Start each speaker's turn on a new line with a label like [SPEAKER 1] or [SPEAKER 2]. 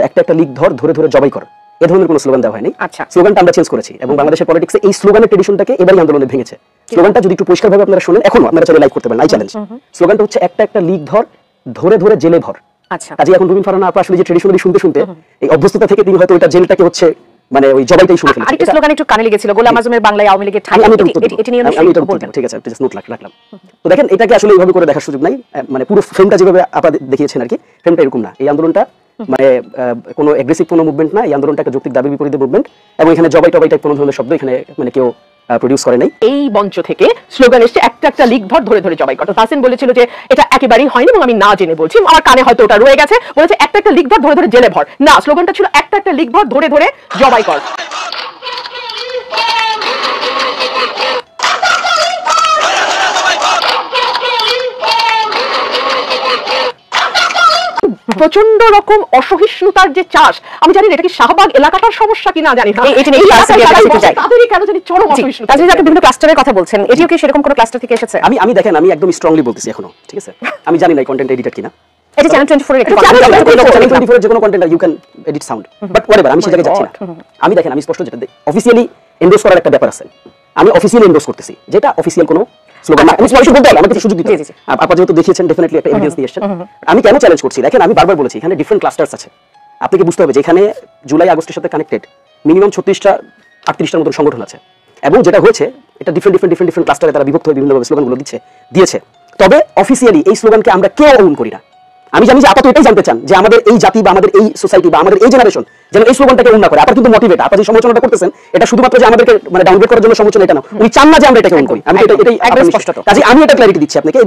[SPEAKER 1] একটা একটা লিগ ধর, ধরে ধরে জবাই কর, এ ধরনের কোনো স্লোগান দেওয়া হয়নি। স্লোগানটা আমরা চেঞ্জ করেছি এবং বাংলাদেশের পলিটিক্সে এই স্লোগানের ট্রেডিশনটাকে এবারই আন্দোলনে ভেঙেছে। স্লোগানটা যদি একটু পরিষ্কারভাবে আপনারা শুনেন, এখনো আপনারা চাইলে লাইক করতে পারেন, আই চ্যালেঞ্জ। স্লোগানটা হচ্ছে একটা একটা লিগ ধর, ধরে ধরে জেলে ভর। কাজে এখন রুবিন ফারহানা আপা আসলে যে ট্রেডিশনালি শুনতে শুনতে এই অভ্যস্ততা থেকে তিনি হয়তো এটা জেলটাকে হচ্ছে মানে ওই জবাইটাই শুনে ফেলেছেন।
[SPEAKER 2] আরেকটা স্লোগান একটু কানে লেগেছিল, গোলাম আজমের বাংলায় আওয়ামী লীগের ঠাঁই। এটি নিয়ে
[SPEAKER 1] আমি এটা বলতে ঠিক আছে, জাস্ট নোট রাখলাম। তো দেখেন, এটাকে আসলে এইভাবে করে দেখার সুযোগ নাই। মানে পুরো ফ্রেমটা যেভাবে আপা দেখিয়েছেন আর কি, ফ্রেমটা এরকম না। এই আন্দোলনটা মানে কোনো এগ্রেসিভ কোনো মুভমেন্ট না। এই আন্দোলনটা একটা যৌক্তিক দাবি বিপরীতে মুভমেন্ট, এবং এখানে জবাই টবাই টাইপ কোনো ধরনের শব্দ এখানে মানে কেউ প্রডিউস করে নাই।
[SPEAKER 3] এই মঞ্চ থেকে স্লোগান এসেছে একটা একটা লিগ ধর, ধরে ধরে জবাই কর। তাহসিন বলেছিল যে এটা একেবারেই হয়নি এবং আমি না জেনে বলছি, আমার কানে হয়তো ওটা রয়ে গেছে। বলেছে একটা একটা লিগ ধর, ধরে ধরে জেলে ভর। না, স্লোগানটা ছিল একটা একটা লিগ ধর, ধরে ধরে জবাই কর। প্রচন্ড রকম অসহিষ্ণুতার যে চাষ, আমি জানি এটা কি শাহবাগ এলাকাটার সমস্যা কিনা জানি না, তাদেরই কেন জানি চরম অসহিষ্ণুতা।
[SPEAKER 2] বিভিন্ন ক্লাস্টারের কথা বলছেন, এটিও কি সেরকম কোনো ক্লাস্টার থেকে এসেছে?
[SPEAKER 1] আমি দেখেন, আমি একদম স্ট্রংলি বলতেছি এখনো, ঠিক আছে? আমি জানি না কন্টেন্ট এডিটর কিনা,
[SPEAKER 2] এটা চ্যানেল 24 এর একটা
[SPEAKER 1] চ্যানেল 24 এর যে কোনো content you can edit sound, but whatever, আমি সেটাকে যাচ্ছি না। আমি দেখেন, আমি স্পষ্ট যেটা অফিশিয়ালি এন্ডোর্স করার একটা ব্যাপার আছে, আমি অফিশিয়ালি এন্ডোর্স করতেছি, যেটা অফিশিয়াল কোনো স্লোগান না। আমি কিছু বলতে হবে, আমাকে সুযোগ দিতে হবে। আপনি যেহেতু দেখিয়েছেন, ডেফিনেটলি একটা এভিডেন্স দিয়ে এসেছেন। আমি কেন চ্যালেঞ্জ করছি দেখেন, আমি বারবার বলেছি এখানে ডিফারেন্ট ক্লাস্টারস আছে। আপনাকে বুঝতে হবে যে এখানে জুলাই আগস্টের সাথে কানেক্টেড মিনিমাম 36টা 38টার মতো সংগঠন আছে, এবং যেটা হয়েছে এটা ডিফারেন্ট ক্লাস্টারে তারা বিভক্ত হয়ে বিভিন্নভাবে স্লোগানগুলো দিয়েছে। তবে অফিসিয়ালি এই স্লোগানকে আমরা কেউ অন করি না। আমি জানি যে আপাতত এটাই জানতে চান যে আমাদের এই জাতি বা আমাদের এই সোসাইটি বা আমাদের এই জেনারেশন যেন এই স্লোগানটাকে অন না করে। আপনার কিন্তু মোটিভেট, আপনারা যে সমালোচনাটা করতেছেন এটা শুধুমাত্র যে আমাদেরকে মানে ডাউনগ্রেড করার জন্য সমালোচনা, এটা না। উনি চান না যে আমরা এটাকে অন করি। আমি এটাই একদম স্পষ্ট। কাজে আমি এটা ক্ল্যারিটি দিচ্ছি আপনাকে।